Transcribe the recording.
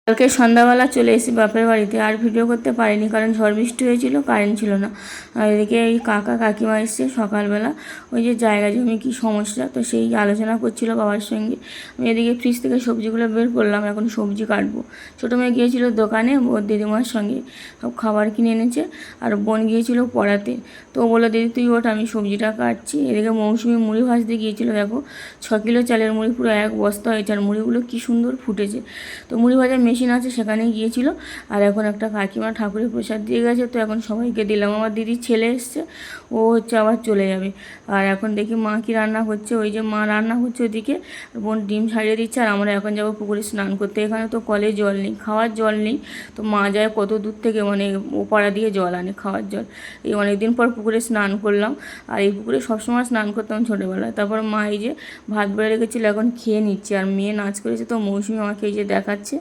কালকে সন্ধ্যাবেলা চলে এসেছি বাপের বাড়িতে, আর ভিডিও করতে পারিনি কারণ ঝড় বৃষ্টি হয়েছিল, কারেন্ট ছিল না। আর এদিকে এই কাকা কাকিমা এসছে সকালবেলা, ওই যে জায়গা জমি কী সমস্যা, তো সেই আলোচনা করছিল বাবার সঙ্গে। আমি এদিকে ফ্রিজ থেকে সবজিগুলো বের করলাম, এখন সবজি কাটবো। ছোটো মেয়ে গিয়েছিল দোকানে ওর দিদিমার সঙ্গে, সব খাবার কিনে এনেছে। আর বোন গিয়েছিল পড়াতে, তো ও বললো দিদি তুই ওঠ, আমি সবজিটা কাটছি। এদিকে মৌসুমি মুড়ি ভাজতে গিয়েছিলো, দেখো 6 কিলো চালের মুড়ি পুরো 1 বস্তা হয়েছে, আর মুড়িগুলো কী সুন্দর ফুটেছে। তো মুড়ি ভাজার মেশিন আছে, সেখানেই গিয়েছিল। আর এখন একটা কাকিমা ঠাকুরের প্রসাদ দিয়ে গেছে, তো এখন সবাইকে দিলাম। আমার দিদির ছেলে এসছে, ও হচ্ছে আবার চলে যাবে। আর এখন দেখি মা কি রান্না করছে, ওই যে মা রান্না করছে ওদিকে, বোন ডিম ছাড়িয়ে দিচ্ছে। আর আমরা এখন যাবো পুকুরে স্নান করতে। এখানে তো কলে জল নেই, খাওয়ার জল নেই, তো মা যায় কত দূর থেকে, মানে ও পাড়া দিয়ে জল আনে খাওয়ার জল। এই অনেকদিন পর পুকুরে স্নান করলাম, আর এই পুকুরে সবসময় স্নান করতাম ছোটোবেলায়। তারপর মা এই যে ভাত বেড়ে রেখেছিল, এখন খেয়ে নিচ্ছে। আর মেয়ে নাচ করেছে, তো মৌসুমি আমাকে এই যে দেখাচ্ছে।